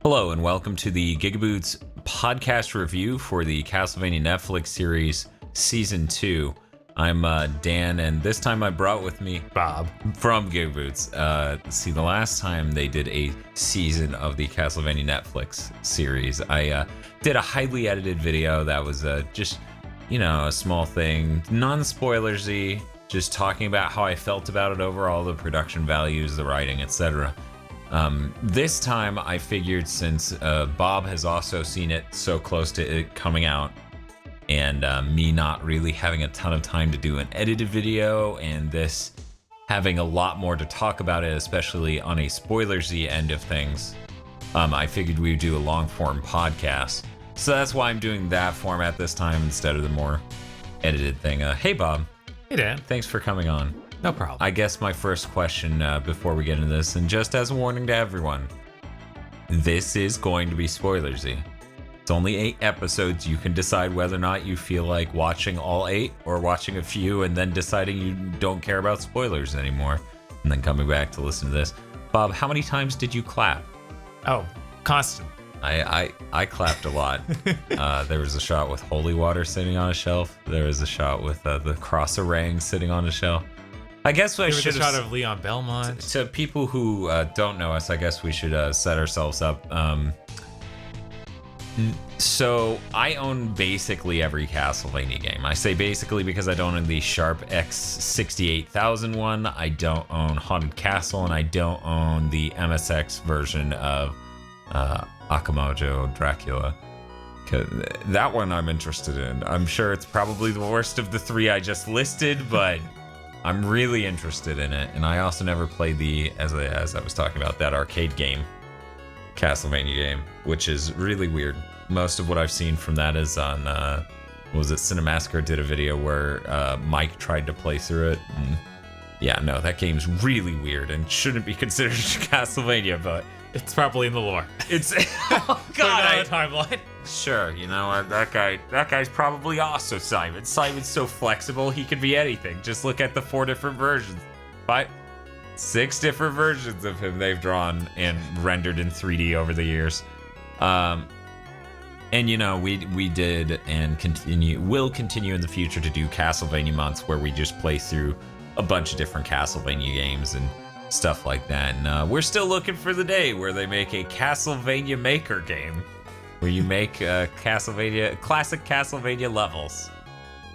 Hello and welcome to the GigaBoots podcast review for the Castlevania Netflix series Season 2. I'm Dan, and this time I brought with me Bob from GigaBoots. See, the last time they did a season of the Castlevania Netflix series, I did a highly edited video that was just, a small thing, non-spoilersy, just talking about how I felt about it overall, the production values, the writing, etc. This time I figured, since Bob has also seen it so close to it coming out, and me not really having a ton of time to do an edited video, and this having a lot more to talk about it, especially on a spoilersy end of things, I figured we would do a long form podcast. So that's why I'm doing that format this time instead of the more edited thing. Hey Bob. Hey Dan. Thanks for coming on. No problem. I guess my first question before we get into this, and just as a warning to everyone, this is going to be spoilersy. It's only 8 episodes. You can decide whether or not you feel like watching all 8 or watching a few and then deciding you don't care about spoilers anymore and then coming back to listen to this. Bob, how many times did you clap? Oh, constant. I clapped a lot. There was a shot with holy water sitting on a shelf. There was a shot with the cross orang sitting on a shelf. I guess I should have... There was a shot of Leon Belmont. To people who don't know us, I guess we should set ourselves up. So I own basically every Castlevania game. I say basically because I don't own the Sharp X68000 one. I don't own Haunted Castle, and I don't own the MSX version of Akamojo Dracula. That one I'm interested in. I'm sure it's probably the worst of the 3 I just listed, but I'm really interested in it. And I also never played the, as I was talking about, that arcade game, Castlevania game, which is really weird. Most of what I've seen from that is on, was it Cinemassacre did a video where Mike tried to play through it. And yeah, no, that game's really weird and shouldn't be considered Castlevania, but it's probably in the lore. It's oh god, timeline. Sure, that guy's probably also Simon. Simon's so flexible, he could be anything. Just look at the 4 different versions. 6 different versions of him they've drawn and rendered in 3D over the years. And we did and will continue in the future to do Castlevania months where we just play through a bunch of different Castlevania games and stuff like that. And we're still looking for the day where they make a Castlevania Maker game, where you make classic Castlevania levels.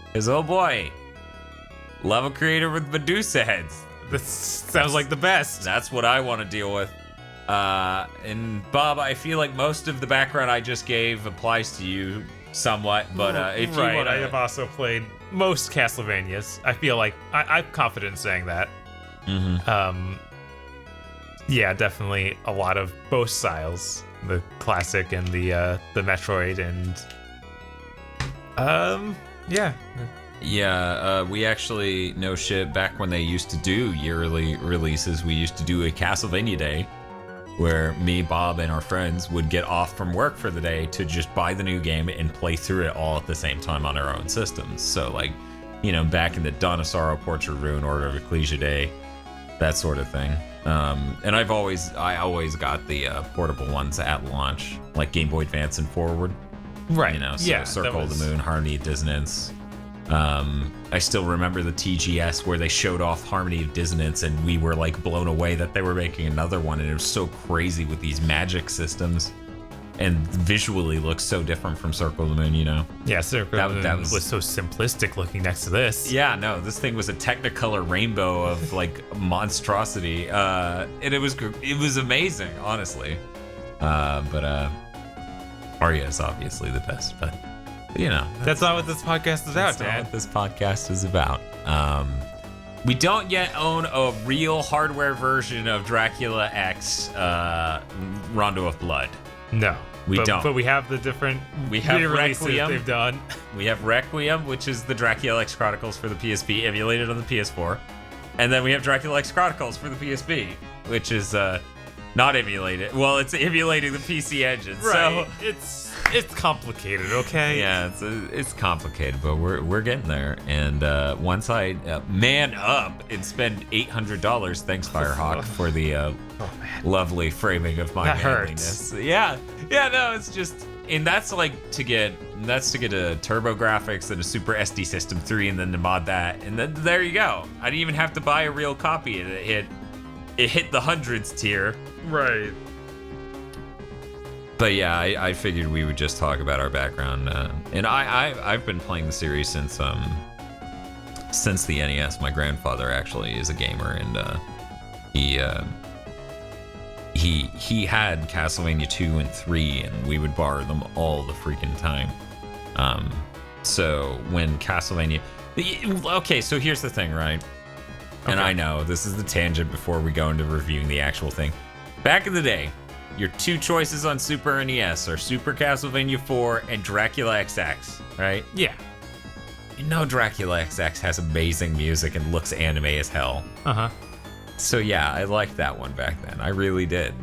Because oh boy, level creator with Medusa heads. This sounds like the best. That's what I want to deal with. And Bob, I feel like most of the background I just gave applies to you somewhat, but if you want to... I have also played most Castlevanias. I feel like I'm confident in saying that. Mm-hmm. Yeah, definitely a lot of both styles, the classic and the Metroid, and yeah, we actually, no shit, back when they used to do yearly releases, we used to do a Castlevania day where me, Bob, and our friends would get off from work for the day to just buy the new game and play through it all at the same time on our own systems. So, back in the Dawn of Sorrow, Portrait of Ruin, Order of Ecclesia day, that sort of thing. And I always got the portable ones at launch, like Game Boy Advance and Forward. Right. So Circle of the Moon, Harmony of Dissonance. I still remember the TGS where they showed off Harmony of Dissonance, and we were blown away that they were making another one, and it was so crazy with these magic systems, and visually looks so different from Circle of the Moon, Yeah, Circle of the Moon was so simplistic looking next to this. Yeah, no, this thing was a Technicolor rainbow of monstrosity, and it was amazing, honestly. But Arya is obviously the best, but that's not what this podcast is about, Dan. That's not what this podcast is about. We don't yet own a real hardware version of Dracula X Rondo of Blood. No. We don't. But we have the different Requiem they've done. We have Requiem, which is the Dracula X Chronicles for the PSP, emulated on the PS4. And then we have Dracula X Chronicles for the PSP, which is not emulated. Well, it's emulating the PC engine. Right. So It's complicated, okay? Yeah, it's complicated, but we're getting there. And once I man up and spend $800, thanks Firehawk for the lovely framing of my That manliness. hurts. Yeah, no, it's just, and that's like to get a turbo graphics and a Super SD System 3, and then to mod that, and then there you go. I didn't even have to buy a real copy. It hit the hundreds tier. Right. But yeah, I figured we would just talk about our background, and I've been playing the series since the NES. My grandfather actually is a gamer, and he had Castlevania 2 and 3, and we would borrow them all the freaking time. So when Castlevania, okay, so here's the thing, right? Okay. And I know this is the tangent before we go into reviewing the actual thing. Back in the day, your two choices on Super NES are Super Castlevania 4 and Dracula XX, right? Yeah. You know Dracula XX has amazing music and looks anime as hell. Uh-huh. So yeah, I liked that one back then. I really did.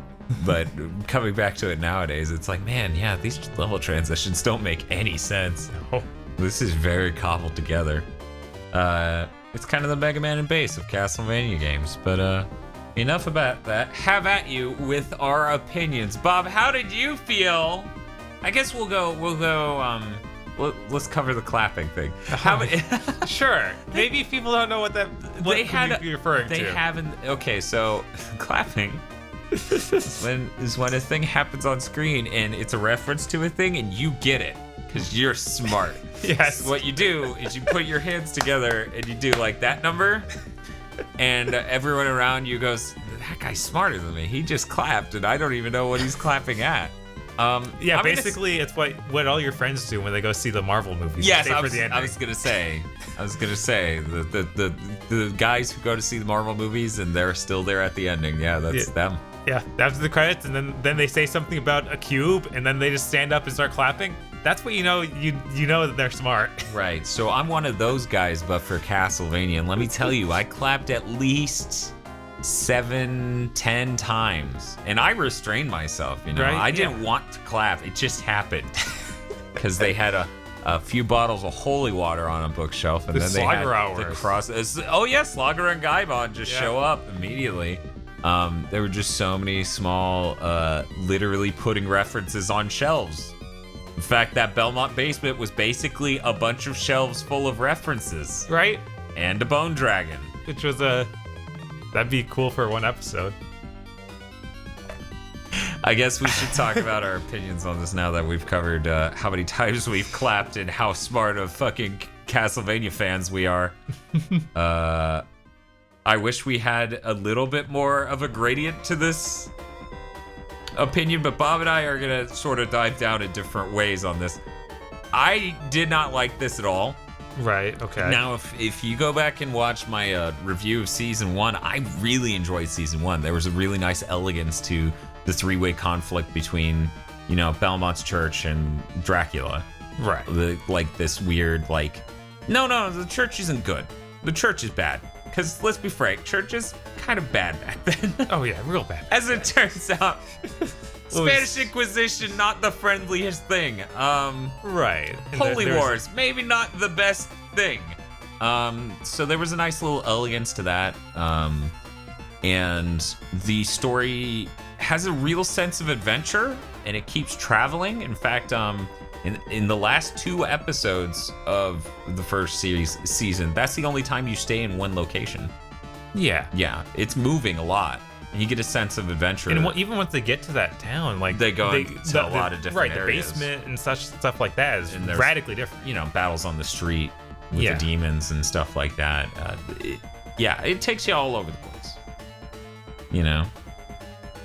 But coming back to it nowadays, it's like, man, yeah, these level transitions don't make any sense. No. This is very cobbled together. It's kind of the Mega Man and bass of Castlevania games, but enough about that. Have at you with our opinions. Bob, how did you feel? I guess we'll go, let's cover the clapping thing. Sure. Maybe people don't know what you're referring to. They haven't, okay, so clapping is when a thing happens on screen and it's a reference to a thing and you get it because you're smart. Yes. So what you do is you put your hands together and you do like that number, and everyone around you goes, that guy's smarter than me. He just clapped and I don't even know what he's clapping at. Yeah, basically it's what all your friends do when they go see the Marvel movies. Yes, I was gonna say the guys who go to see the Marvel movies and they're still there at the ending. Yeah, that's them. Yeah, after the credits, and then they say something about a cube, and then they just stand up and start clapping. That's what you know. You know that they're smart. Right. So I'm one of those guys, but for Castlevania, and let me tell you, I clapped at least 7-10 times, and I restrained myself. You know, right? I didn't want to clap. It just happened because they had a few bottles of holy water on a bookshelf, and then they had the cross. Oh yes, Lager and Gaibon just show up immediately. There were just so many small, literally putting references on shelves. In fact, that Belmont basement was basically a bunch of shelves full of references. Right? And a bone dragon. Which was that'd be cool for one episode. I guess we should talk about our opinions on this now that we've covered how many times we've clapped and how smart of fucking Castlevania fans we are. I wish we had a little bit more of a gradient to this opinion, but Bob and I are gonna sort of dive down in different ways on this. I did not like this at all. Right, okay. Now, if you go back and watch my review of Season 1, I really enjoyed Season 1. There was a really nice elegance to the three-way conflict between, you know, Belmont's church and Dracula. Right. Like this weird, like, no, the church isn't good. The church is bad. Because let's be frank, church is kind of bad back then. Oh yeah, real bad. As it turns out, Spanish Inquisition, not the friendliest thing. Right. And Holy Wars, maybe not the best thing. So there was a nice little elegance to that. And the story has a real sense of adventure, and it keeps traveling. In fact, in the last 2 episodes of the first season, that's the only time you stay in one location. Yeah, it's moving a lot, and you get a sense of adventure. And even once they get to that town, like they go into a lot of different areas. The basement and stuff like that is radically different. You know, battles on the street with the demons and stuff like that. It takes you all over the place. You know,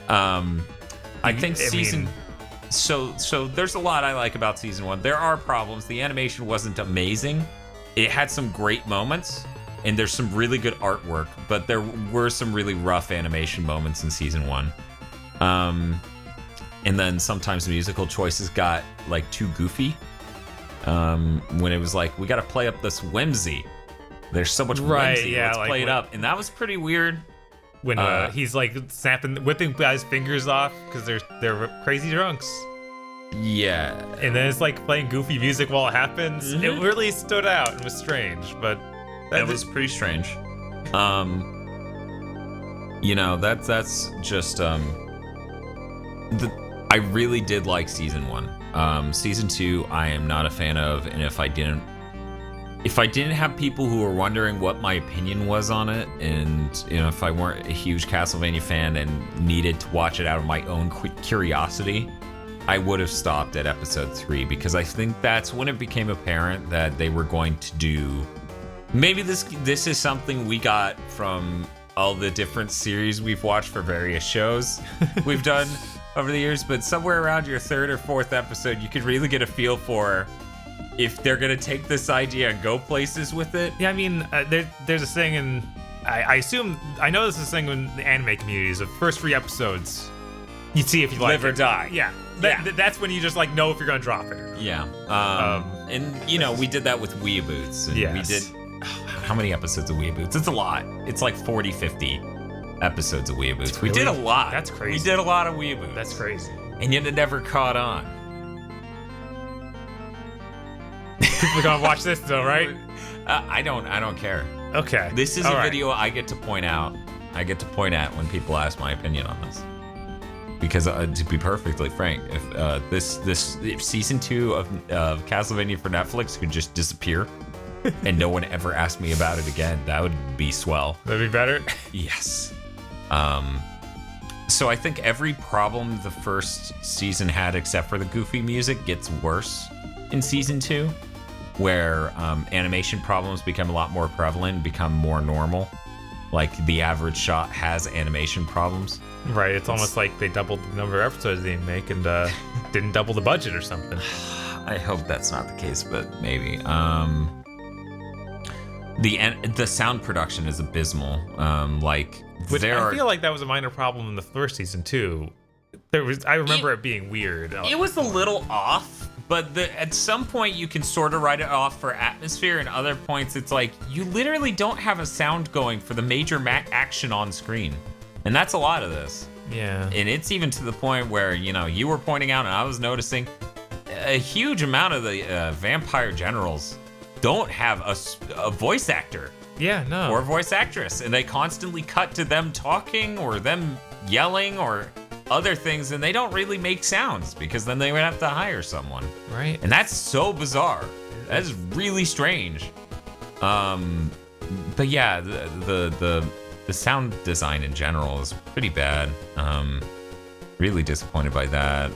I think So there's a lot I like about Season 1. There are problems. The animation wasn't amazing. It had some great moments, and there's some really good artwork, but there were some really rough animation moments in Season 1. And then sometimes musical choices got, like, too goofy. When it was like, we gotta play up this whimsy. There's so much whimsy, let's play it up. And that was pretty weird. When he's like whipping guys' fingers off because they're crazy drunks. Yeah. And then it's like playing goofy music while it happens. Mm-hmm. It really stood out and was strange, but It was pretty strange. That's just I really did like season 1. Season 2 I am not a fan of, and if I didn't have people who were wondering what my opinion was on it, and if I weren't a huge Castlevania fan and needed to watch it out of my own curiosity, I would have stopped at episode 3, because I think that's when it became apparent that they were going to do. Maybe this is something we got from all the different series we've watched for various shows we've done over the years, but somewhere around your 3rd or 4th episode, you could really get a feel for if they're gonna take this idea and go places with it. yeah, I mean, there's a thing, and I assume I know this is a thing in the anime communities. The first 3 episodes, you see if you like Live or die. Yeah, that's when you just like know if you're gonna drop it. Yeah. And we did that with GigaBoots. And Yes. we did. How many episodes of GigaBoots? It's a lot. It's like 40, 50 episods of GigaBoots. We did a lot. That's crazy. We did a lot of GigaBoots. That's crazy. And yet it never caught on. People are gonna watch this though, right? I don't care. Okay. This is All a right. video I get to point out. I get to point at when people ask my opinion on this. Because to be perfectly frank, if season 2 of Castlevania for Netflix could just disappear and no one ever asked me about it again, that would be swell. That'd be better. Yes. So I think every problem the first season had, except for the goofy music, gets worse in season 2, where animation problems become a lot more prevalent, become more normal. Like the average shot has animation problems. Right. It's almost like they doubled the number of episodes they make and didn't double the budget or something. I hope that's not the case, but maybe. The sound production is abysmal. I feel like that was a minor problem in the first season too. I remember it being weird. It was a little off, but at some point you can sort of write it off for atmosphere, and other points it's like you literally don't have a sound going for the major action on screen, and that's a lot of this. Yeah. And it's even to the point where you were pointing out, and I was noticing, a huge amount of the vampire generals don't have a voice actor. Yeah, no. Or voice actress, and they constantly cut to them talking or them yelling or other things, and they don't really make sounds because then they would have to hire someone. Right. And that's so bizarre. That is really strange. But yeah, the sound design in general is pretty bad. Really disappointed by that.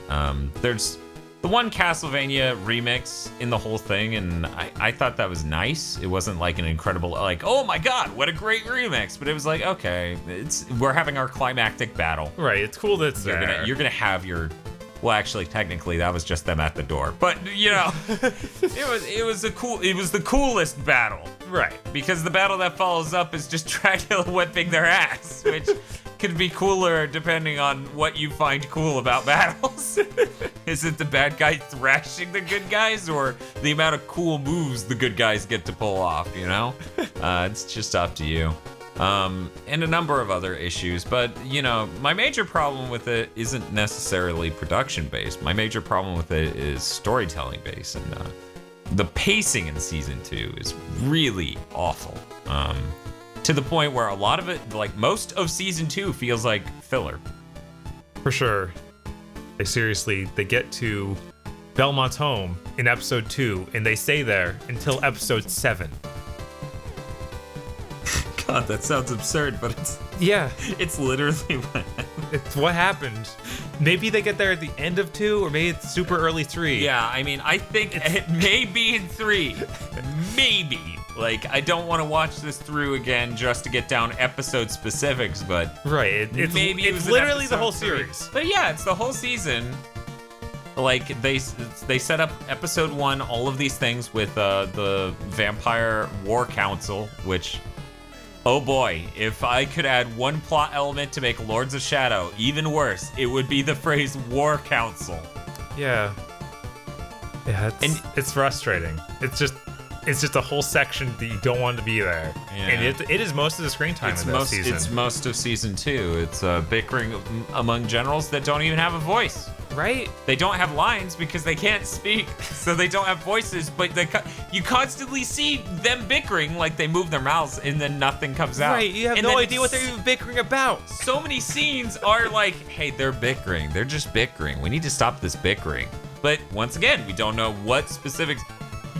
There's the one Castlevania remix in the whole thing, and I thought that was nice. It wasn't like an incredible, like, oh my god, what a great remix, but it was like, okay, we're having our climactic battle. Right, it's cool that it's there. You're gonna have your, well, actually, technically, that was just them at the door, but it was the coolest battle, right? Because the battle that follows up is just Dracula whipping their ass, which could be cooler depending on what you find cool about battles. Is it the bad guy thrashing the good guys, or the amount of cool moves the good guys get to pull off, It's just up to you. And a number of other issues, but, my major problem with it isn't necessarily production-based. My major problem with it is storytelling-based, and the pacing in Season 2 is really awful. To the point where a lot of it, like most of Season 2, feels like filler. For sure. They get to Belmont's home in episode 2, and they stay there until episode 7. God, that sounds absurd, but it's literally what happened. It's what happened. Maybe they get there at the end of 2, or maybe it's super early 3. Yeah, I mean, I think it may be in 3. Maybe. Like, I don't want to watch this through again just to get down episode specifics, but right, it's literally the whole series. But yeah, it's the whole season. Like, they set up episode 1, all of these things with the Vampire War Council, which, oh boy, if I could add one plot element to make Lords of Shadow even worse, it would be the phrase War Council. Yeah. Yeah, it's frustrating. It's just a whole section that you don't want to be there. Yeah. And it is most of the screen time in this season. It's most of season 2. It's bickering among generals that don't even have a voice. Right? They don't have lines because they can't speak, so they don't have voices, but you constantly see them bickering, like they move their mouths and then nothing comes out. Right, you have no idea what they're even bickering about. So many scenes are like, hey, they're bickering. They're just bickering. We need to stop this bickering. But once again, we don't know what specifics.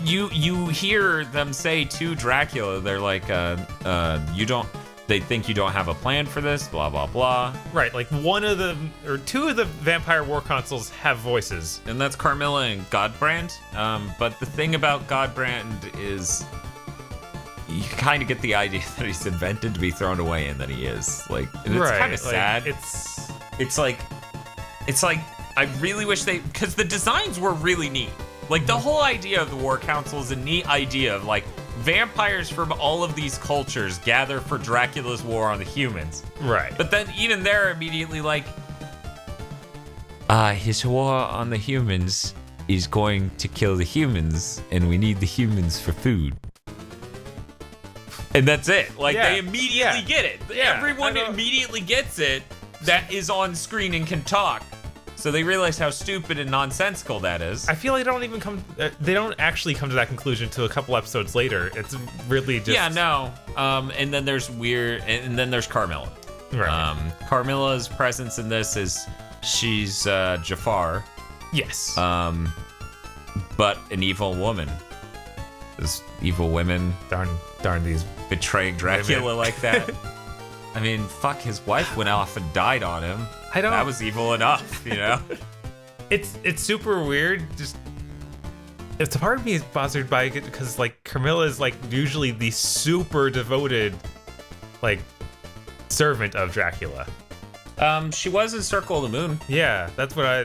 You hear them say to Dracula, they're like, they think you don't have a plan for this, blah, blah, blah. Right, like two of the vampire war consoles have voices. And that's Carmilla and Godbrand. But the thing about Godbrand is you kind of get the idea that he's invented to be thrown away and that he is. Like, and it's kind of sad. It's like, I really wish because the designs were really neat. Like, the whole idea of the War Council is a neat idea of, like, vampires from all of these cultures gather for Dracula's war on the humans. Right. But then even they're immediately like, his war on the humans is going to kill the humans, and we need the humans for food. And that's it. Like, they immediately get it. Yeah, Everyone immediately gets it that is on screen and can talk. So they realize how stupid and nonsensical that is. I feel like they don't actually come to that conclusion until a couple episodes later. It's really just... Yeah, no. And then there's Carmilla. Right. Carmilla's presence in this is she's Jafar. Yes. But an evil woman. This evil women. Darn these betraying Dracula like that. I mean, fuck, his wife went off and died on him. That was evil enough, you know? It's super weird. Just it's a part of me is bothered by it because like Carmilla is like usually the super devoted like servant of Dracula. She was in Circle of the Moon. Yeah, that's why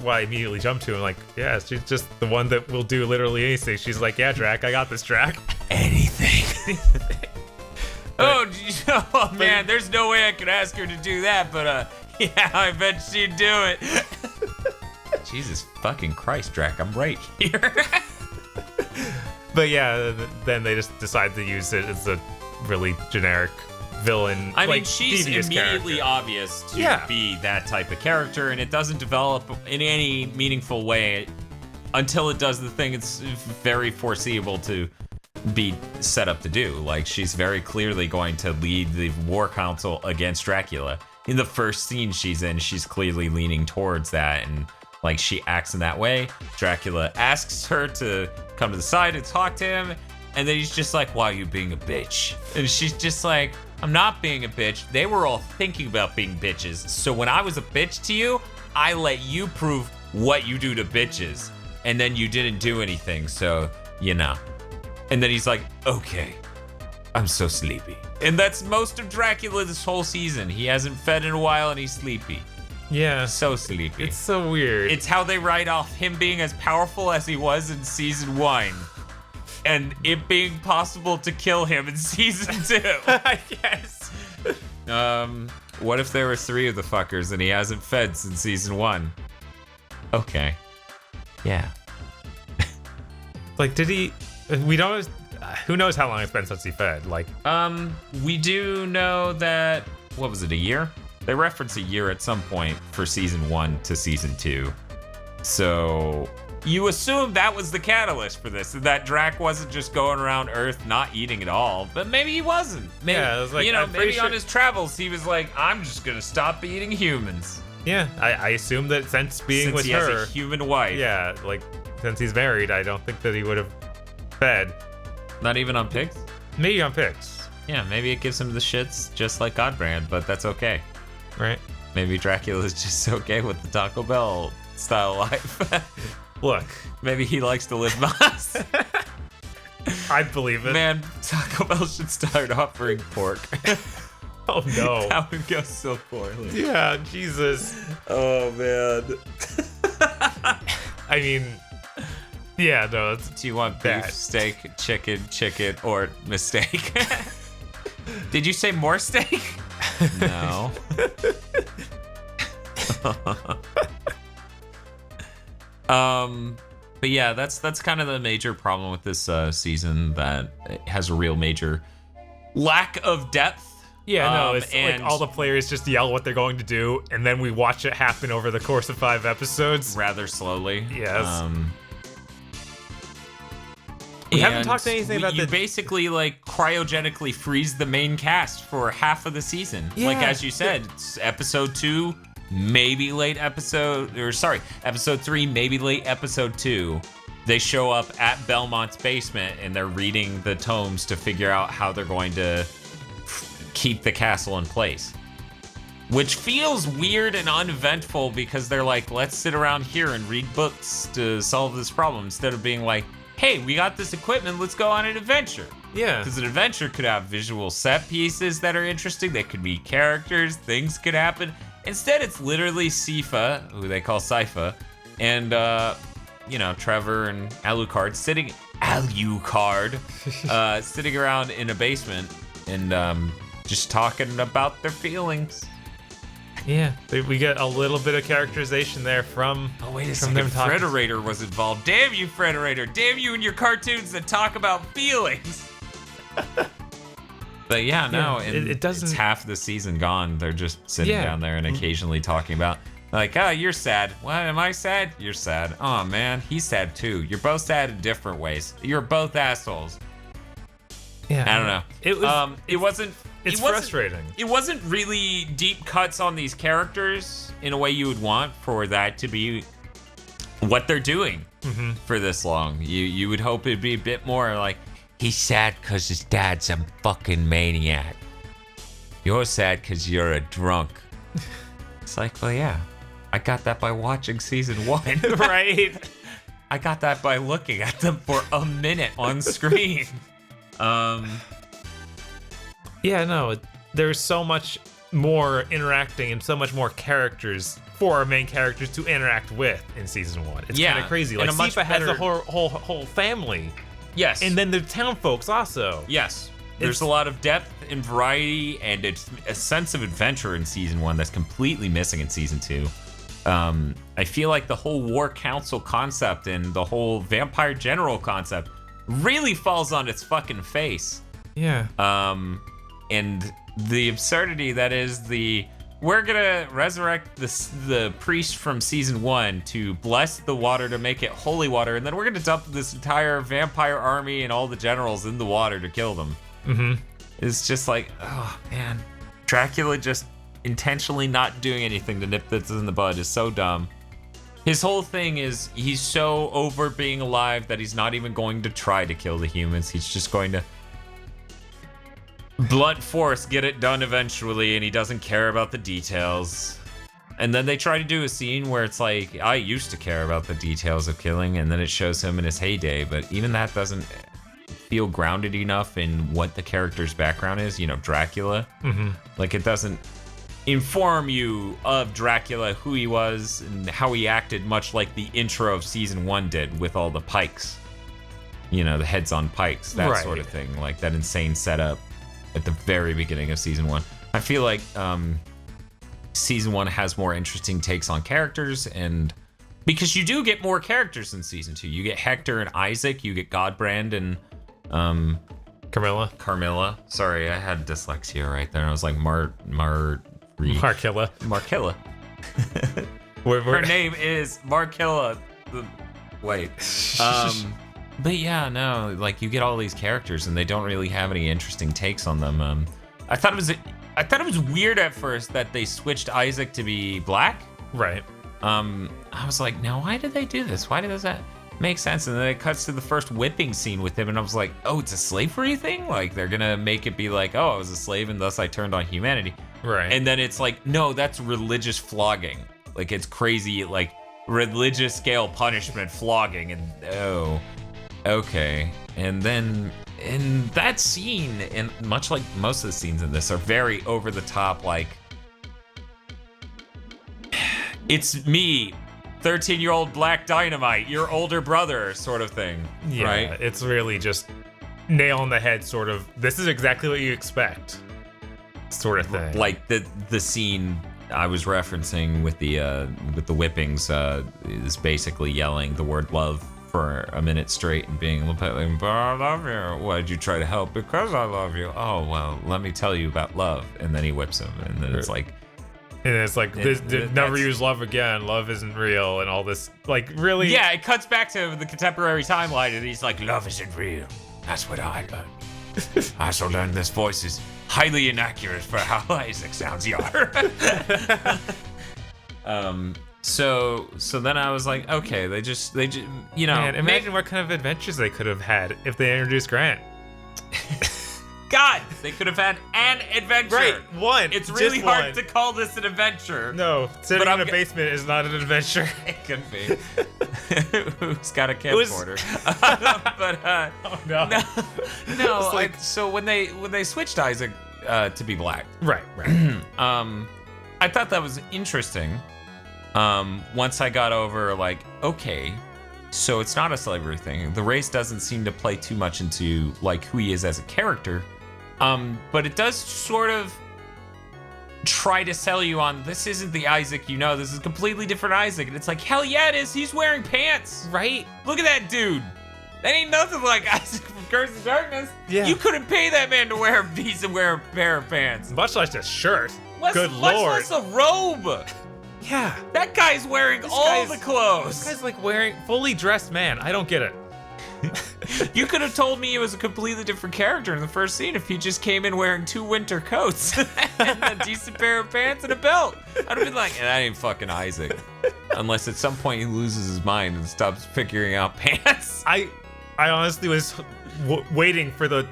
I immediately jumped to. I'm like, yeah, she's just the one that will do literally anything. She's like, yeah, Drac, I got this, Drac. Anything. Man, there's no way I could ask her to do that, but yeah, I bet she'd do it. Jesus fucking Christ, Drac, I'm right here. But yeah, then they just decide to use it as a really generic villain. I mean, she's immediately obvious to be that type of character, and it doesn't develop in any meaningful way until it does the thing it's very foreseeable to be set up to do. Like, she's very clearly going to lead the War Council against Dracula. In the first scene she's in, she's clearly leaning towards that, and like she acts in that way. Dracula asks her to come to the side and talk to him, and then he's just like, why are you being a bitch? And she's just like, I'm not being a bitch. They were all thinking about being bitches. So when I was a bitch to you, I let you prove what you do to bitches. And then you didn't do anything, so, you know. And then he's like, okay, I'm so sleepy. And that's most of Dracula this whole season. He hasn't fed in a while and he's sleepy. Yeah. So sleepy. It's so weird. It's how they write off him being as powerful as he was in season 1. And it being possible to kill him in season 2. I guess. What if there were 3 of the fuckers and he hasn't fed since season 1? Okay. Yeah. Like, did he... We don't... Who knows how long it's been since he fed? Like... We do know that... What was it, a year? They reference a year at some point for season 1 to season 2. So... You assume that was the catalyst for this, and that Drac wasn't just going around Earth not eating at all. But maybe he wasn't. Maybe, yeah, it was like, maybe on his travels he was like, I'm just gonna stop eating humans. Yeah, I assume that since being with he her, has a human wife. Yeah, like since he's married, I don't think that he would have fed. Not even on pigs? Maybe on pigs. Yeah, maybe it gives him the shits just like Godbrand, but that's okay. Right. Maybe Dracula's just okay with the Taco Bell style life. Look, maybe he likes to live Moss. I believe it. Man, Taco Bell should start offering pork. Oh no. That would go so poorly. Yeah, Jesus. Oh man. I mean, yeah, no, it's do you want beef, steak, chicken, or mistake? Did you say more steak? No. But yeah, that's kind of the major problem with this season, that it has a real major lack of depth Yeah, no, it's and like all the players just yell what they're going to do, and then we watch it happen over the course of 5 episodes. rather slowly. Yes. We haven't talked anything about you basically like cryogenically freeze the main cast for half of the season. Like Yeah. as you said, it's episode 2, maybe late episode 3, maybe late episode 2. They show up at Belmont's basement and they're reading the tomes to figure out how they're going to keep the castle in place. Which feels weird and uneventful because they're like, let's sit around here and read books to solve this problem instead of being like, hey, we got this equipment, let's go on an adventure. Yeah. Because an adventure could have visual set pieces that are interesting, they could be characters, things could happen. Instead, it's literally Sypha, who they call Sypha, and, Trevor and Alucard sitting around in a basement and just talking about their feelings. Yeah, we get a little bit of characterization there from. Oh wait a from second, them talking. Frederator was involved. Damn you, Frederator! Damn you and your cartoons that talk about feelings. But yeah, no, and it doesn't. It's half the season gone. They're just sitting Yeah. down there and occasionally talking about, like, oh, you're sad. What, am I sad? You're sad. Oh man, he's sad too. You're both sad in different ways. You're both assholes. Yeah, I don't know. It was. It wasn't. It's it wasn't- frustrating. It wasn't really deep cuts on these characters in a way you would want for that to be what they're doing for this long. You would hope it'd be a bit more like, he's sad because his dad's a fucking maniac. You're sad because you're a drunk. It's like, well, yeah, I got that by watching season 1, right? I got that by looking at them for a minute on screen. Yeah, no, there's so much more interacting and so much more characters for our main characters to interact with in season 1. It's kind of crazy. Like, and a much Sypha has a better- whole family, Yes. and then the town folks also. Yes. There's a lot of depth and variety and it's a sense of adventure in season 1 that's completely missing in season 2. I feel like the whole War Council concept and the whole Vampire General concept really falls on its fucking face. Yeah. And the absurdity that is we're gonna resurrect the priest from season 1 to bless the water to make it holy water, and then we're gonna dump this entire vampire army and all the generals in the water to kill them. It's just like, oh man, Dracula just intentionally not doing anything to nip this in the bud is so dumb. His whole thing is he's so over being alive that he's not even going to try to kill the humans. He's just going to blunt force get it done eventually, and he doesn't care about the details. And then they try to do a scene where it's like, I used to care about the details of killing, and then it shows him in his heyday, but even that doesn't feel grounded enough in what the character's background is, Dracula. Like, it doesn't inform you of Dracula, who he was, and how he acted, much like the intro of season 1 did with all the pikes. The heads on pikes, that sort of thing, like that insane setup at the very beginning of season 1. I feel like season 1 has more interesting takes on characters, and because you do get more characters in season 2. You get Hector and Isaac, you get Godbrand and Carmilla. Sorry, I had dyslexia right there. I was like Markilla. Her name is Markilla. Wait. But yeah, no, like you get all these characters and they don't really have any interesting takes on them. I thought it was weird at first that they switched Isaac to be black. Right. I was like, now why did they do this? Why does that make sense? And then it cuts to the first whipping scene with him, and I was like, oh, it's a slavery thing? Like they're gonna make it be like, oh, I was a slave and thus I turned on humanity. Right. And then it's like, no, that's religious flogging. Like it's crazy, like religious scale punishment flogging, and oh. Okay, and then in that scene, and much like most of the scenes in this, are very over the top, like, it's me, 13-year-old Black Dynamite, your older brother, sort of thing. Yeah, right? It's really just nail on the head, sort of. This is exactly what you expect, sort of thing. Like the scene I was referencing with the whippings is basically yelling the word love for a minute straight and being like, but I love you. Why'd you try to help? Because I love you. Oh, well, let me tell you about love. And then he whips him. And then it's like... And it's like, never use love again. Love isn't real and all this. Like, really? Yeah, it cuts back to the contemporary timeline and he's like, love isn't real. That's what I learned. I also learned this voice is highly inaccurate for how Isaac sounds, yar. So then I was like, okay, they just you know. Man, imagine what kind of adventures they could have had if they introduced Grant. God, they could have had an adventure. Right, one. It's really hard one. to call this an adventure. No, sitting in a basement is not an adventure. It could be. Who's got a camcorder? Oh no. No. Like, so when they switched Isaac to be black, right. I thought that was interesting. Once I got over, like, okay, so it's not a slavery thing. The race doesn't seem to play too much into like who he is as a character. But it does sort of try to sell you on this isn't the Isaac you know, this is a completely different Isaac. And it's like, hell yeah, it is. He's wearing pants. Right? Look at that dude. That ain't nothing like Isaac from Curse of Darkness. Yeah. You couldn't pay that man to wear a piece and wear a pair of pants. Much less a shirt. Good Much lord. less a robe. Yeah. That guy's wearing all the clothes. This guy's like wearing fully dressed man. I don't get it. You could have told me he was a completely different character in the first scene if he just came in wearing 2 winter coats and a decent pair of pants and a belt. I'd have been like, that ain't fucking Isaac. Unless at some point he loses his mind and stops figuring out pants. I honestly was waiting for the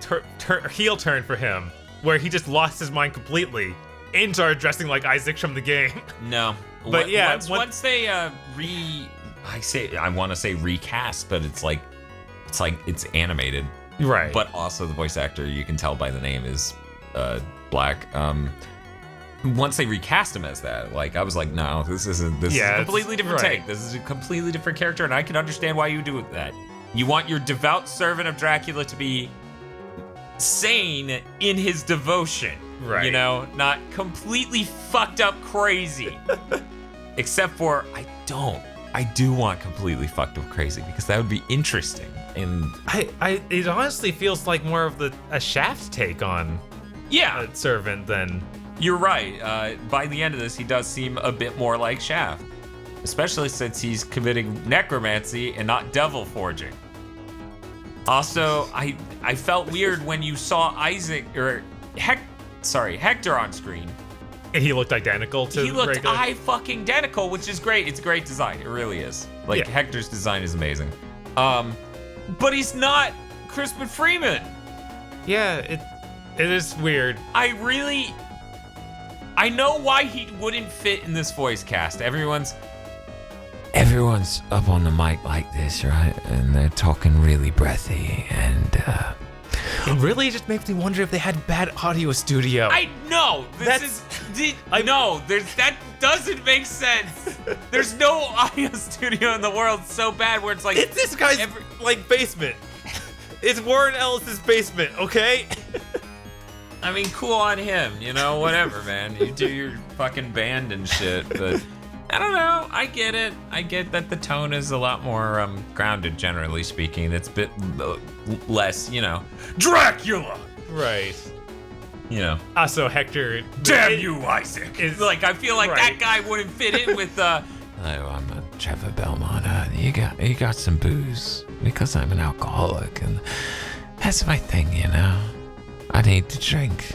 heel turn for him, where he just lost his mind completely and started dressing like Isaac from the game. No. But yeah, once they I want to say recast, but it's animated, right? But also the voice actor, you can tell by the name, is black. Once they recast him as that, like, I was like, no, this is a completely different take. This is a completely different character, and I can understand why you do that. You want your devout servant of Dracula to be sane in his devotion. Right. You know, not completely fucked up crazy. Except for, I do want completely fucked up crazy, because that would be interesting. And it honestly feels like more of a Shaft take on a servant than... You're right. By the end of this, he does seem a bit more like Shaft. Especially since he's committing necromancy and not devil forging. Also, I felt weird when you saw Hector on screen. And he looked identical to He looked regular. fucking identical, which is great. It's a great design. It really is. Like, Hector's design is amazing. But he's not Crispin Freeman. Yeah, it is weird. I know why he wouldn't fit in this voice cast. Everyone's up on the mic like this, right? And they're talking really breathy, and it really just makes me wonder if they had bad audio studio. I know. That doesn't make sense. There's no audio studio in the world so bad where it's like, it's this guy's basement. It's Warren Ellis's basement, okay? I mean, cool on him, you know, whatever, man. You do your fucking band and shit, but I don't know. I get it. I get that the tone is a lot more grounded, generally speaking. It's a bit less, you know, Dracula. Right. You know. Also, Hector. Damn you, Isaac. It's like, I feel like that guy wouldn't fit in with hello, I'm Trevor Belmont. You got some booze, because I'm an alcoholic, and that's my thing, you know. I need to drink.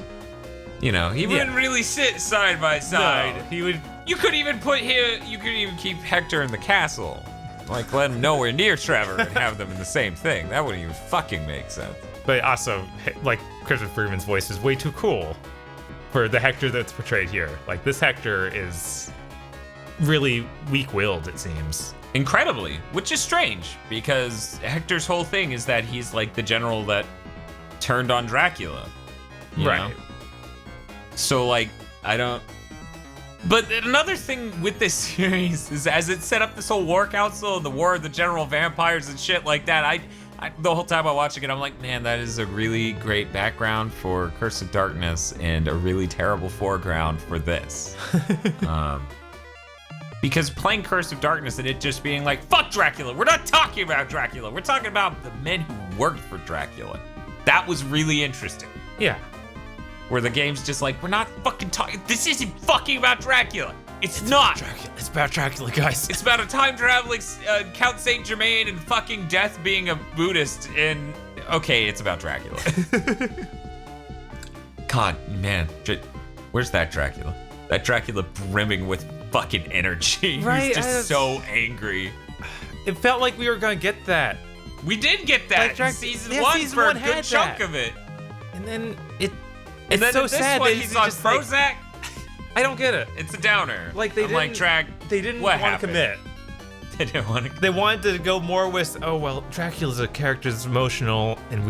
You know, he wouldn't really sit side by side. No, he would. You could even keep Hector in the castle. Like, let him nowhere near Trevor and have them in the same thing. That wouldn't even fucking make sense. But also, like, Crispin Freeman's voice is way too cool for the Hector that's portrayed here. Like, this Hector is really weak-willed, it seems. Incredibly, which is strange, because Hector's whole thing is that he's like the general that turned on Dracula. You know? So, like, But another thing with this series is, as it set up this whole war council and the war of the general vampires and shit like that, I the whole time I'm watching it, I'm like, man, that is a really great background for Curse of Darkness and a really terrible foreground for this. Because playing Curse of Darkness and it just being like, fuck Dracula, we're not talking about Dracula, we're talking about the men who worked for Dracula. That was really interesting. Yeah. Where the game's just like, we're not fucking talking, this isn't fucking about Dracula. It's not. It's about Dracula, guys. It's about a time-traveling Count Saint Germain and fucking death being a Buddhist and, okay, it's about Dracula. God, man, where's that Dracula? That Dracula brimming with fucking energy. Right, He's just so angry. It felt like we were gonna get that. We did get that in season one season for one a good had chunk that. of it. And then it's And then so in this sad one, that he's he's on just like, Prozac. I don't get it. It's a downer. Like they I'm didn't like, Drag. They didn't what want to happened? commit. They didn't want to. They wanted to go more with, oh well, Dracula's a character that's emotional, and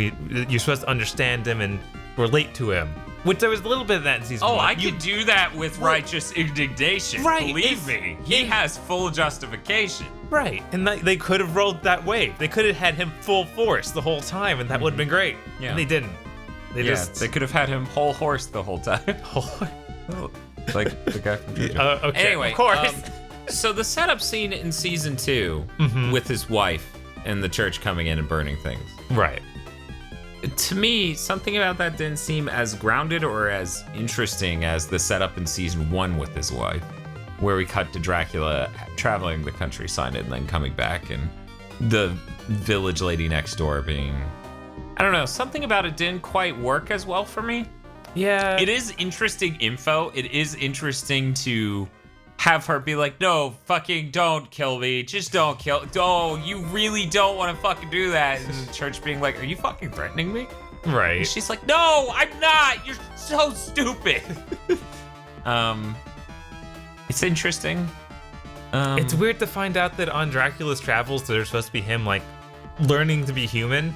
you're supposed to understand him and relate to him. Which there was a little bit of that in season one. I could do that with righteous indignation. Right, Believe me, he has full justification. Right, and they could have rolled that wave. They could have had him full force the whole time, and that would have been great. Yeah. And they didn't. They could have had him whole horse the whole time. Like the guy from JoJo. Okay, Anyway, of course. So the setup scene in season 2 with his wife and the church coming in and burning things. Right. To me, something about that didn't seem as grounded or as interesting as the setup in season 1 with his wife, where we cut to Dracula traveling the countryside and then coming back, and the village lady next door being, I don't know, something about it didn't quite work as well for me. Yeah. It is interesting info. It is interesting to have her be like, no, fucking don't kill me. Just don't kill. Oh, you really don't want to fucking do that. And the church being like, are you fucking threatening me? Right. And she's like, no, I'm not. You're so stupid. It's interesting. It's weird to find out that on Dracula's travels, there's supposed to be him like learning to be human.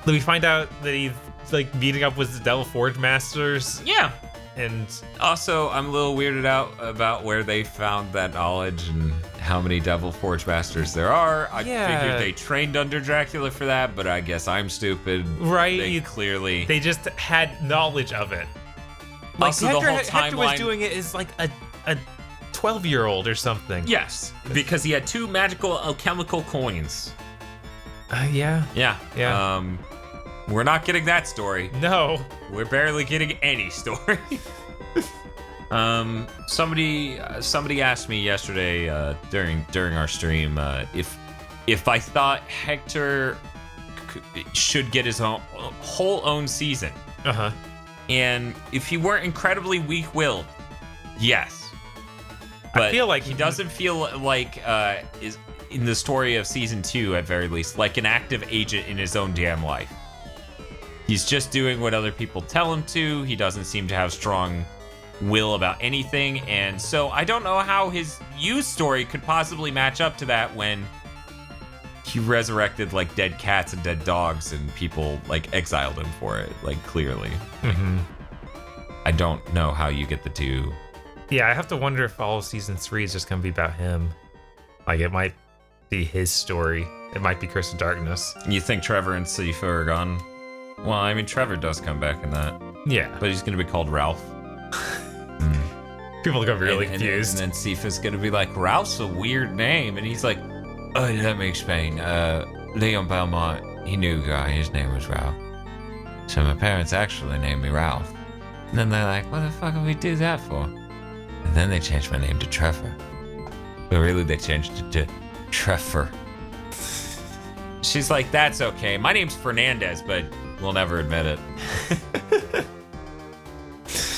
Then we find out that he's like meeting up with the Devil Forge Masters. Yeah. And also, I'm a little weirded out about where they found that knowledge and how many Devil Forge Masters there are. I figured they trained under Dracula for that, but I guess I'm stupid. Right. They just had knowledge of it. Like Also, the whole Hector was timeline- doing it as like a 12-year-old or something. Yes, because he had 2 magical alchemical coins. Yeah. Yeah. We're not getting that story. No. We're barely getting any story. Somebody asked me yesterday during our stream if I thought Hector should get his whole own season. Uh-huh. And if he weren't incredibly weak-willed, yes. But I feel like he doesn't feel like is in the story of season 2 at very least like an active agent in his own damn life. He's just doing what other people tell him to. He doesn't seem to have strong will about anything, and so I don't know how his youth story could possibly match up to that when he resurrected like dead cats and dead dogs and people like exiled him for it, like clearly. Mm-hmm. I don't know how you get the two. Yeah, I have to wonder if all of season 3 is just gonna be about him. Like it might be his story. It might be Curse of Darkness. You think Trevor and Sifa are gone? Well, I mean, Trevor does come back in that. Yeah. But he's going to be called Ralph. People are going to be really confused. And then Sifa's going to be like, Ralph's a weird name. And he's like, oh, let me explain. Leon Belmont, he knew a guy. His name was Ralph. So my parents actually named me Ralph. And then they're like, what the fuck would we do that for? And then they changed my name to Trevor. But really, they changed it to Trevor. She's like, that's okay. My name's Fernandez, but we'll never admit it.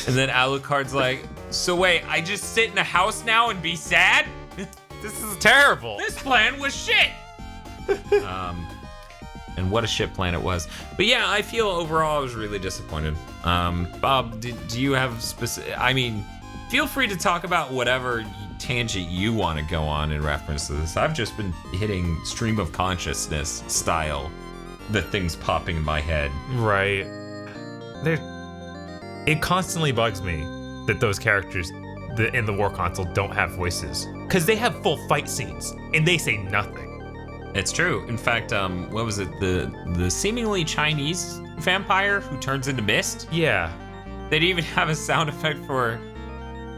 And then Alucard's like, so wait, I just sit in a house now and be sad? This is terrible. This plan was shit. And what a shit plan it was. But yeah, I feel overall I was really disappointed. Bob, do you have specific? I mean, feel free to talk about whatever tangent you want to go on in reference to this. I've just been hitting stream of consciousness style, the things popping in my head. Right. It constantly bugs me that those characters in the war console don't have voices, because they have full fight scenes and they say nothing. It's true. In fact, what was it? The seemingly Chinese vampire who turns into mist? Yeah. They'd even have a sound effect for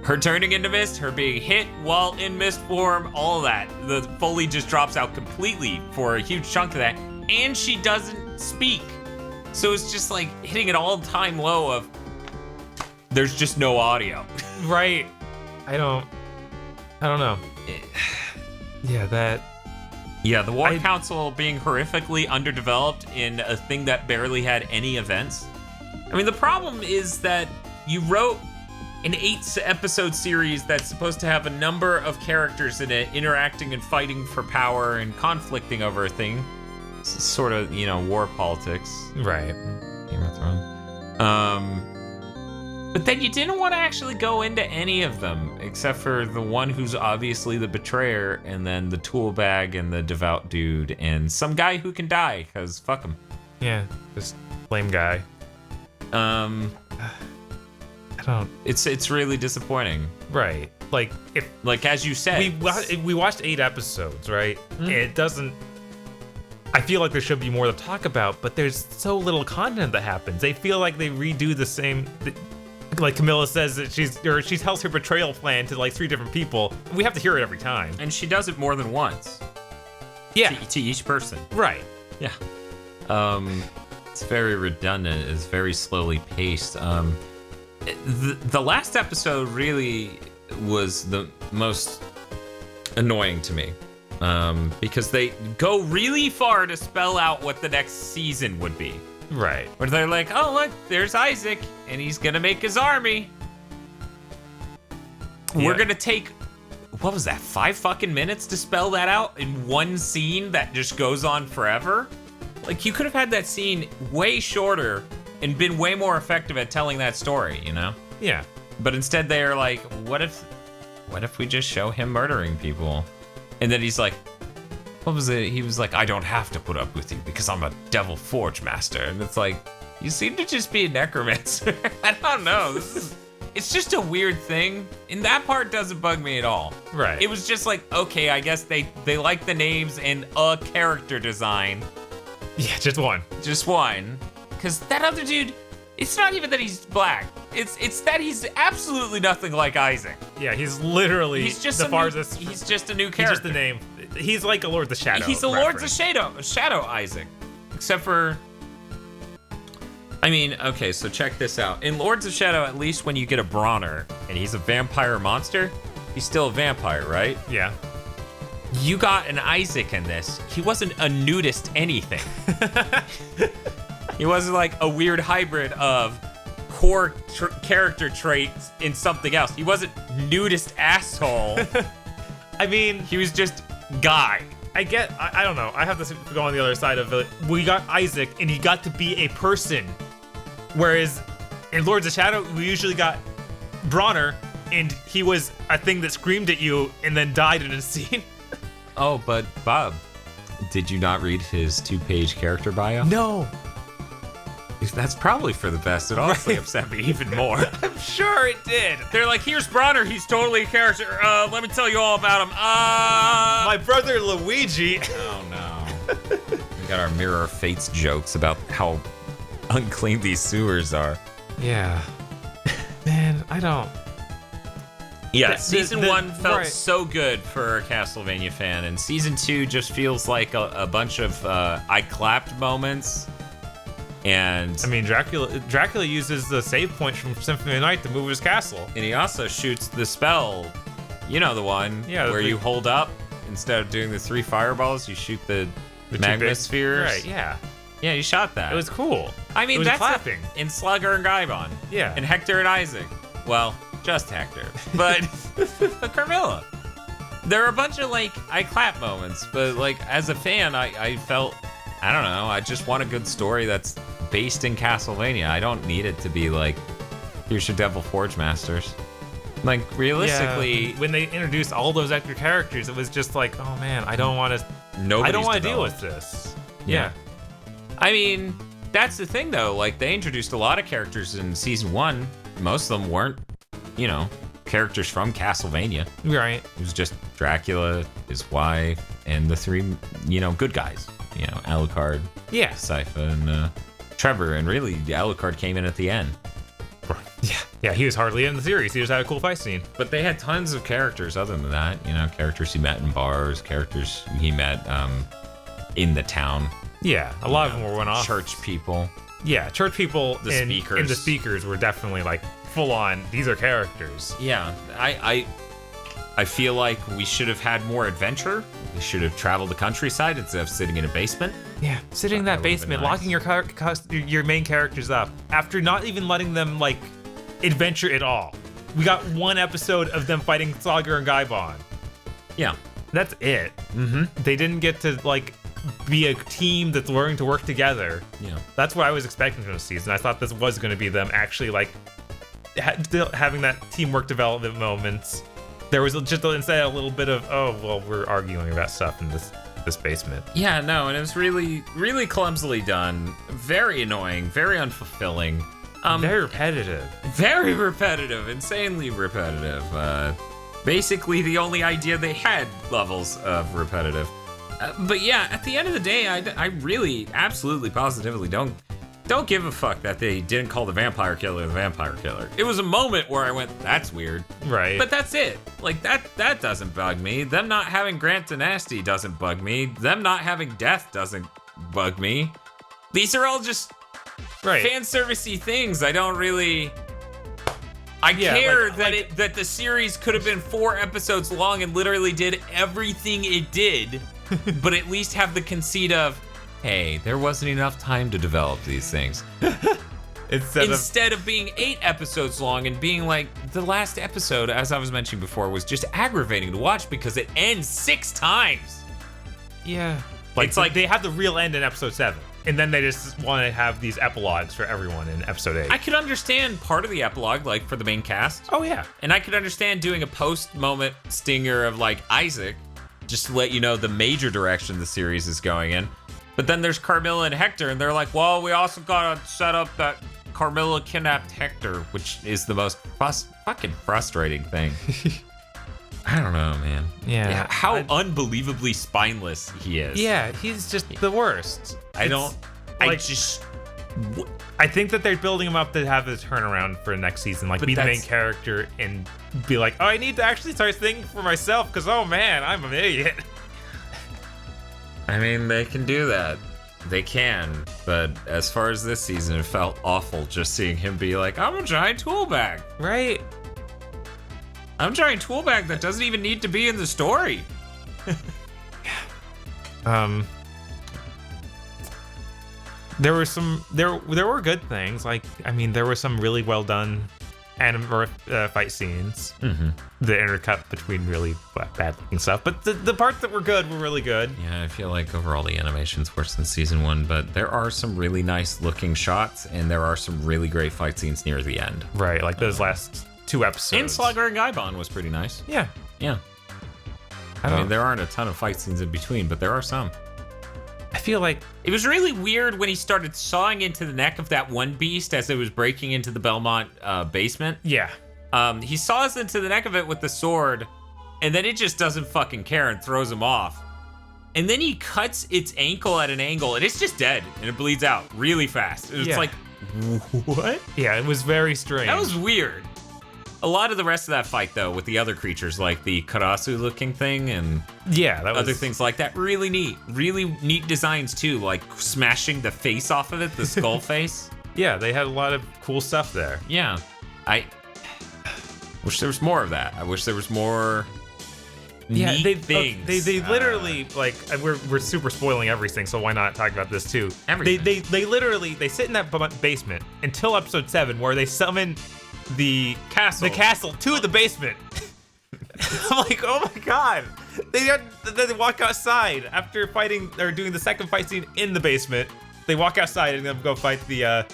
Her turning into mist, her being hit while in mist form, all of that. The Foley just drops out completely for a huge chunk of that, and she doesn't speak. So it's just like hitting an all-time low of there's just no audio. Right. I don't know. Yeah, the War Council being horrifically underdeveloped in a thing that barely had any events. I mean, the problem is that you wrote an 8-episode series that's supposed to have a number of characters in it interacting and fighting for power and conflicting over a thing. It's sort of, war politics. Right. Game of Thrones. But then you didn't want to actually go into any of them, except for the one who's obviously the betrayer, and then the tool bag and the devout dude, and some guy who can die, because fuck him. Yeah, just lame guy. I don't... It's really disappointing. Right. Like, as you said... We watched 8 episodes, right? Mm-hmm. It doesn't... I feel like there should be more to talk about, but there's so little content that happens. They feel like they redo the same... Like Camilla says that she tells her betrayal plan to like 3 different people. We have to hear it every time. And she does it more than once. Yeah. To each person. Right. Yeah. It's very redundant. It's very slowly paced. The last episode really was the most annoying to me. Because they go really far to spell out what the next season would be. Right. Where they're like, oh, look, there's Isaac, and he's gonna make his army. Yeah. We're gonna take, what was that, 5 fucking minutes to spell that out in one scene that just goes on forever? Like, you could have had that scene way shorter and been way more effective at telling that story, Yeah. But instead they're like, what if we just show him murdering people? And then he's like, what was it? He was like, I don't have to put up with you because I'm a devil forge master. And it's like, you seem to just be a necromancer. I don't know. It's just a weird thing. And that part doesn't bug me at all. Right. It was just like, okay, I guess they like the names and a character design. Yeah, just one. Just one. Because that other dude, it's not even that he's black. It's that he's absolutely nothing like Isaac. Yeah, he's literally he's just the farthest. He's just a new character. He's just the name. He's like a Lord of the Shadow. He's a Lord of the Shadow Isaac. Except for... I mean, okay, so check this out. In Lords of Shadow, at least when you get a Bronner, and he's a vampire monster, he's still a vampire, right? Yeah. You got an Isaac in this. He wasn't a nudist anything. He wasn't like a weird hybrid of core character traits in something else. He wasn't nudist asshole. I mean... He was just guy. I don't know. I have to go on the other side of it. We got Isaac, and he got to be a person. Whereas in Lords of Shadow, we usually got Bronner, and he was a thing that screamed at you and then died in a scene. Oh, but Bob, did you not read his 2-page character bio? No. That's probably for the best. It honestly upset me even more. I'm sure it did. They're like, here's Bronner. He's totally a character. Let me tell you all about him. My brother Luigi. Oh, no. We got our Mirror of Fates jokes about how unclean these sewers are. Yeah. Man, I don't... Yeah, season 1 felt so good for a Castlevania fan, and season 2 just feels like a bunch of I clapped moments. And I mean, Dracula uses the save points from Symphony of the Night to move his castle. And he also shoots the spell, the one where you hold up. Instead of doing the 3 fireballs, you shoot the magma spheres. Right, yeah. Yeah, you shot that. It was cool. I mean, that's clapping. In Slugger and Gaibon. Yeah. And Hector and Isaac. Well, just Hector. But Carmilla. There are a bunch of, I clap moments. But, as a fan, I felt... I don't know. I just want a good story that's based in Castlevania. I don't need it to be here's your Devil Forge Masters. Realistically, when they introduced all those extra characters, it was just like, oh man, I don't want to. I don't want to deal with this. Yeah. I mean, that's the thing though. They introduced a lot of characters in season 1. Most of them weren't, characters from Castlevania. Right. It was just Dracula, his wife, and the 3, good guys. Alucard, yeah, Sypha, and Trevor, and really Alucard came in at the end. Yeah, he was hardly in the series. He just had a cool fight scene. But they had tons of characters other than that. You know, characters he met in bars, characters he met in the town. Yeah, a lot of them were one-off. Church people. Yeah, church people The and speakers. the speakers were definitely like full on. These are characters. Yeah, I feel like we should have had more adventure. We should have traveled the countryside instead of sitting in a basement. Yeah, sitting in that That would've basement, been nice. locking your main characters up after not even letting them like adventure at all. We got one episode of them fighting Sagar and Gaibon. Yeah. That's it. Mm-hmm. They didn't get to like be a team that's learning to work together. Yeah. That's what I was expecting from the season. I thought this was going to be them actually like still having that teamwork development moments. There was just instead a little bit of, oh, well, we're arguing about stuff in this basement. Yeah, no, and it was really, really clumsily done. Very annoying, very unfulfilling. Very repetitive. Very repetitive, insanely repetitive. Basically, the only idea they had levels of repetitive. But yeah, at the end of the day, I really, absolutely, positively don't give a fuck that they didn't call the vampire killer the vampire killer. It was a moment where I went, that's weird. Right. But that's it. Like, that doesn't bug me. Them not having Grant Dynasty doesn't bug me. Them not having Death doesn't bug me. These are all just fan servicey things. I don't really. I care that the series could have been 4 episodes long and literally did everything it did, but at least have the conceit of, hey, there wasn't enough time to develop these things. Instead of being 8 episodes long and being like, the last episode, as I was mentioning before, was just aggravating to watch because it ends 6 times. Yeah. It's like they have the real end in episode 7. And then they just want to have these epilogues for everyone in episode 8. I could understand part of the epilogue, like for the main cast. Oh, yeah. And I could understand doing a post-moment stinger of like Isaac, just to let you know the major direction the series is going in. But then there's Carmilla and Hector, and they're like, well, we also gotta set up that Carmilla kidnapped Hector, which is the most fucking frustrating thing. I don't know, man. Yeah. How unbelievably spineless he is. Yeah, he's just the worst. I think that they're building him up to have this turnaround for next season, like be the main character and be like, oh, I need to actually start thinking for myself because, oh man, I'm an idiot. I mean, they can do that. They can. But as far as this season, it felt awful just seeing him be like, I'm a giant tool bag. Right. I'm a giant tool bag that doesn't even need to be in the story. There were good things. Like, I mean, there were some really well done fight scenes that intercut between really bad looking stuff. But the parts that were good were really good. Yeah, I feel like overall the animation's worse than season 1, but there are some really nice looking shots and there are some really great fight scenes near the end. Right, like those last 2 episodes. And Slugger and Gaibon was pretty nice. Yeah. Yeah. I mean, there aren't a ton of fight scenes in between, but there are some. I feel like it was really weird when he started sawing into the neck of that one beast as it was breaking into the Belmont basement. Yeah. He saws into the neck of it with the sword, and then it just doesn't fucking care and throws him off. And then he cuts its ankle at an angle, and it's just dead, and it bleeds out really fast. It's like, what? Yeah, it was very strange. That was weird. A lot of the rest of that fight, though, with the other creatures, like the Karasu-looking thing and other things like that, really neat. Really neat designs, too, like smashing the face off of it, the skull face. Yeah, they had a lot of cool stuff there. Yeah. I wish there was more of that. I wish there was more neat things. They literally, like, we're super spoiling everything, so why not talk about this, too? Everything. They literally, they sit in that basement until episode 7, where they summon the castle to the basement. I'm like, oh my god. They walk outside after fighting or doing the second fight scene in the basement. They walk outside and then go fight the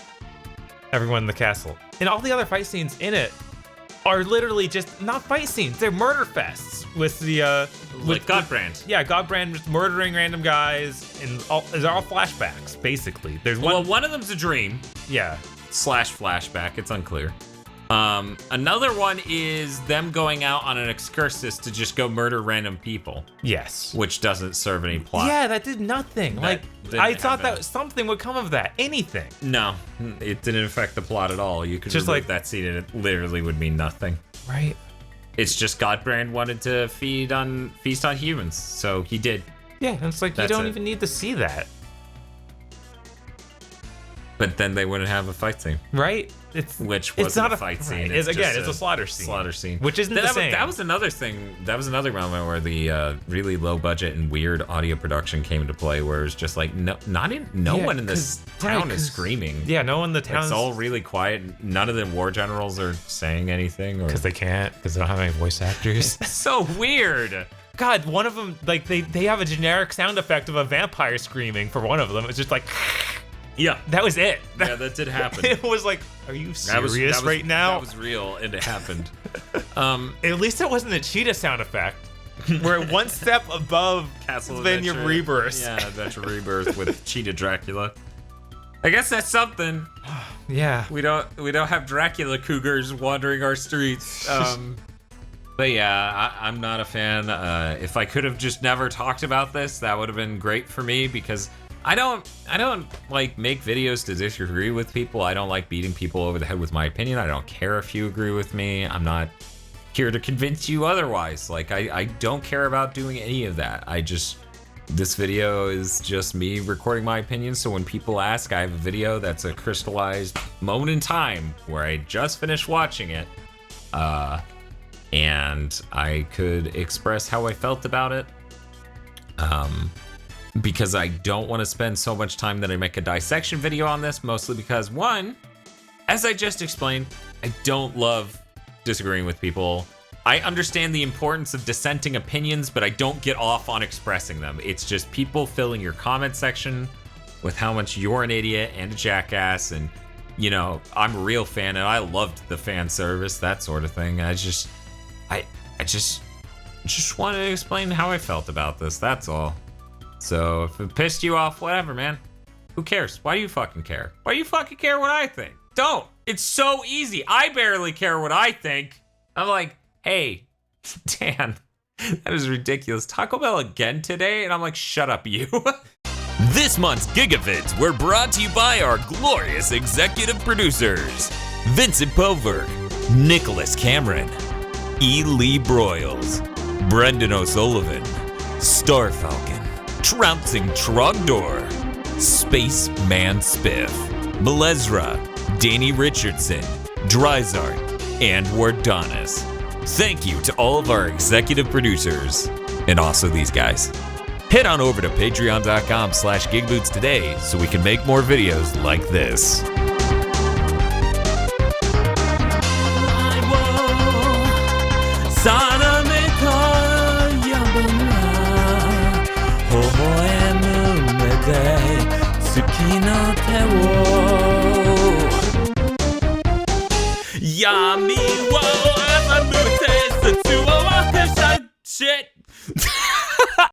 everyone in the castle. And all the other fight scenes in it are literally just not fight scenes. They're murder fests with the with Godbrand. Yeah, Godbrand just murdering random guys, and they're all flashbacks basically. There's one. Well, one of them's a dream. Yeah. / flashback. It's unclear. Another one is them going out on an excursus to just go murder random people, Yes. which doesn't serve any plot. Yeah, that did nothing. That didn't I thought happen. that something would come of that. Anything. No, it didn't affect the plot at all. You could Just remove like- that scene and it literally would mean nothing. Right. It's just Godbrand wanted to feast on humans, so he did. Yeah, and it's like That's you don't it. even need to see that. But then they wouldn't have a fight scene, Right? which It's wasn't not a fight scene. Right. It's Again, just it's a slaughter scene. Slaughter scene, Which isn't the same. That was another thing. That was another moment where the really low budget and weird audio production came into play, where it's just like no Yeah, one in this 'cause- town right, is 'cause- screaming. Yeah, no one in the town. It's all really quiet. None of the war generals are saying anything. Or Because they can't, because they don't have any voice actors. so weird. God, one of them, like, they have a generic sound effect of a vampire screaming for one of them. It's just like, Yeah, that was it. yeah, that did happen. It was like, are you That was- serious that was- right now? That was real, and it happened. At least it wasn't a cheetah sound effect. We're one step above Castlevania Adventure- Rebirth. Yeah, Adventure Rebirth with Cheetah Dracula. I guess that's something. Yeah. We don't have Dracula cougars wandering our streets. But yeah, I'm not a fan. If I could have just never talked about this, that would have been great for me, because I don't like make videos to disagree with people. I don't like beating people over the head with my opinion. I don't care if you agree with me. I'm not here to convince you otherwise. Like I don't care about doing any of that. This video is just me recording my opinion. So when people ask, I have a video that's a crystallized moment in time where I just finished watching it. And I could express how I felt about it. Because I don't want to spend so much time that I make a dissection video on this, mostly because, one, as I just explained, I don't love disagreeing with people. I understand the importance of dissenting opinions, but I don't get off on expressing them. It's just people filling your comment section with how much you're an idiot and a jackass, and, you know, I'm a real fan and I loved the fan service, that sort of thing. I just wanted to explain how I felt about this, that's all. So if it pissed you off, whatever, man. Who cares? Why do you fucking care? Why do you fucking care what I think? Don't. It's so easy. I barely care what I think. I'm like, hey, Dan, that is ridiculous. Taco Bell again today? And I'm like, shut up, you. This month's GigaBoots were brought to you by our glorious executive producers, Vincent Pover, Nicholas Cameron, E. Lee Broyles, Brendan O'Sullivan, Star Falcon, Trouncing Trogdor, Spaceman Spiff, Belezra, Danny Richardson, Dryzart, and Wardanis. Thank you to all of our executive producers, and also these guys. Head on over to patreon.com/GigaBoots today so we can make more videos like this. Yami wo asamute satsuo wakasha shit.